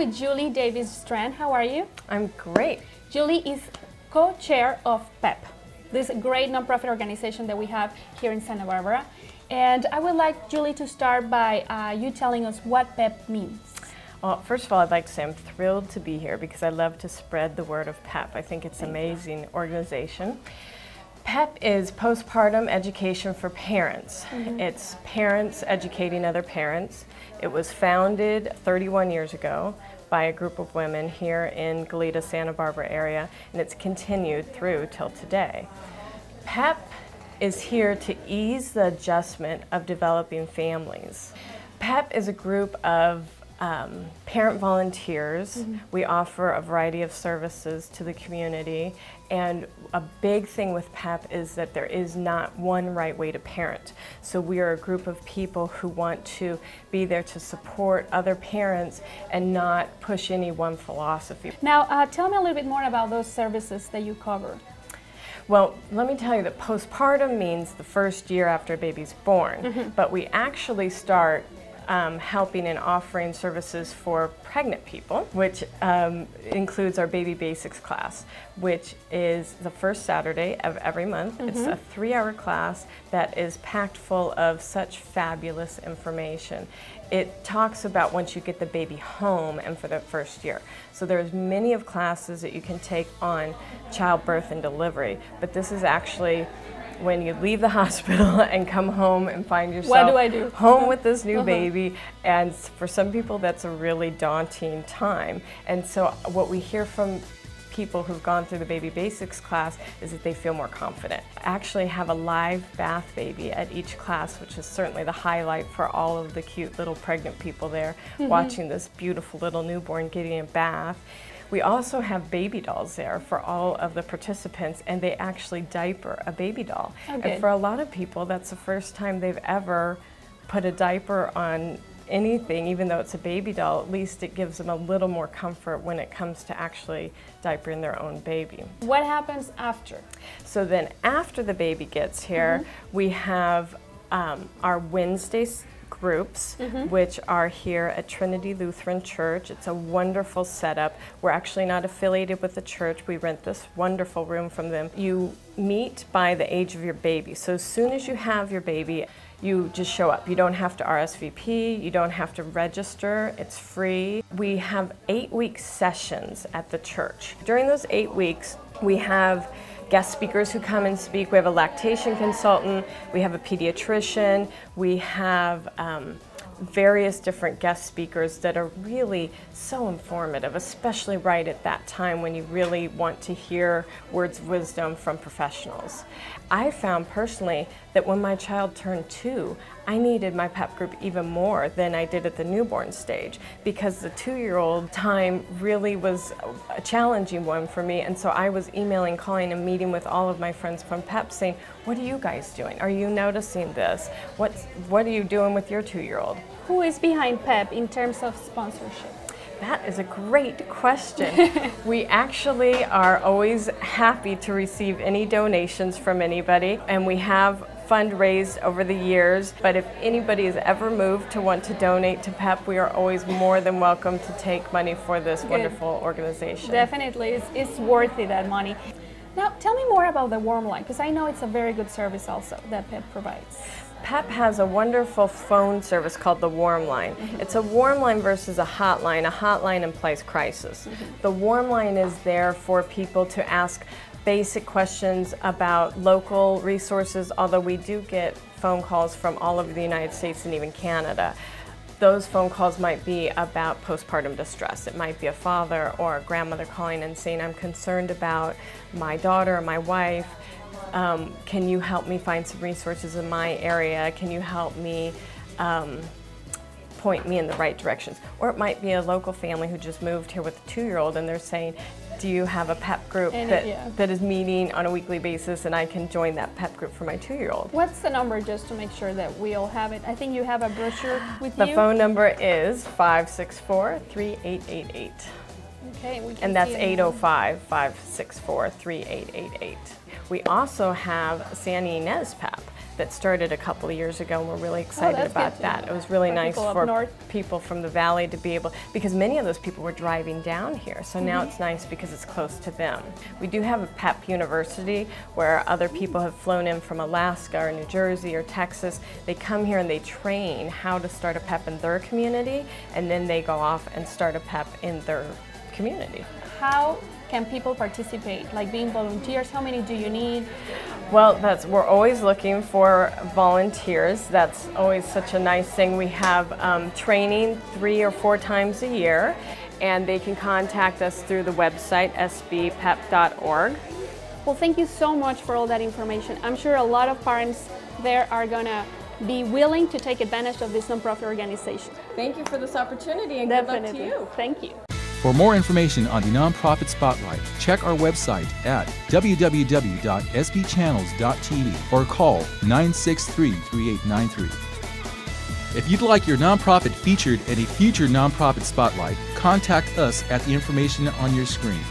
with Julie Davis-Strand. How are you? I'm great. Julie is co-chair of PEP, this great nonprofit organization that we have here in Santa Barbara. And I would like Julie to start by you telling us what PEP means. Well, first of all, I'd like to say I'm thrilled to be here because I love to spread the word of PEP. I think it's an amazing organization. PEP is postpartum education for parents. It's parents educating other parents. It was founded 31 years ago by a group of women here in Goleta, Santa Barbara area, and it's continued through till today. PEP is here to ease the adjustment of developing families. PEP is a group of parent volunteers. We offer a variety of services to the community, and a big thing with PEP is that there is not one right way to parent. So we are a group of people who want to be there to support other parents and not push any one philosophy. Now, tell me a little bit more about those services that you cover. Well, let me tell you that postpartum means the first year after a baby's born, but we actually start helping and offering services for pregnant people, which includes our Baby Basics class, which is the first Saturday of every month. It's a 3-hour class that is packed full of such fabulous information. It talks about once you get the baby home and for the first year. So there's many of classes that you can take on childbirth and delivery, but this is actually when you leave the hospital and come home and find yourself home with this new baby. And for some people, that's a really daunting time. And so what we hear from people who've gone through the Baby Basics class is that they feel more confident. I actually have a live bath baby at each class, which is certainly the highlight for all of the cute little pregnant people there watching this beautiful little newborn getting a bath. We also have baby dolls there for all of the participants, and they actually diaper a baby doll. And for a lot of people, that's the first time they've ever put a diaper on anything, even though it's a baby doll. At least it gives them a little more comfort when it comes to actually diapering their own baby. What happens after? So then after the baby gets here, we have our Wednesdays groups, which are here at Trinity Lutheran Church. It's a wonderful setup. We're actually not affiliated with the church. We rent this wonderful room from them. You meet by the age of your baby. So as soon as you have your baby, you just show up. You don't have to RSVP, you don't have to register, it's free. We have 8-week sessions at the church. During those 8 weeks, we have guest speakers who come and speak. We have a lactation consultant, we have a pediatrician, we have various different guest speakers that are really so informative, especially right at that time when you really want to hear words of wisdom from professionals. I found personally that when my child turned 2, I needed my PEP group even more than I did at the newborn stage, because the 2-year-old time really was a challenging one for me, and so I was emailing, calling, and meeting with all of my friends from PEP saying, what are you guys doing? Are you noticing this? What are you doing with your 2-year-old? Who is behind PEP in terms of sponsorship? That is a great question. We actually are always happy to receive any donations from anybody, and we have fundraised over the years, but if anybody has ever moved to want to donate to PEP, we are always more than welcome to take money for this wonderful organization. Definitely, it's worthy that money. Now, tell me more about the Warm Line, because I know it's a very good service also that PEP provides. PEP has a wonderful phone service called the Warm Line. It's a warm line versus a hotline. A hotline implies crisis. The Warm Line is there for people to ask basic questions about local resources, although we do get phone calls from all over the United States and even Canada. Those phone calls might be about postpartum distress. It might be a father or a grandmother calling and saying, I'm concerned about my daughter or my wife. Can you help me find some resources in my area? Can you help me point me in the right directions? Or it might be a local family who just moved here with a 2-year-old and they're saying, do you have a PEP group that is meeting on a weekly basis and I can join that PEP group for my 2-year-old? What's the number, just to make sure that we all have it? I think you have a brochure with you. The phone number is 564-3888. Okay, we can and that's 805-564-3888. We also have San Ynez PEP that started a couple of years ago, and we're really excited about that. It was really nice for people from the valley to be able, because many of those people were driving down here, so now it's nice because it's close to them. We do have a PEP University where other people have flown in from Alaska or New Jersey or Texas. They come here and they train how to start a PEP in their community, and then they go off and start a PEP in their community. How can people participate, like being volunteers? How many do you need? Well, we're always looking for volunteers. That's always such a nice thing. We have training 3 or 4 times a year, and they can contact us through the website sbpep.org. Well, thank you so much for all that information. I'm sure a lot of parents there are gonna be willing to take advantage of this nonprofit organization. Thank you for this opportunity, and Definitely. good luck to you. Thank you. For more information on the Nonprofit Spotlight, check our website at www.sbchannels.tv or call 963-3893. If you'd like your nonprofit featured in a future Nonprofit Spotlight, contact us at the information on your screen.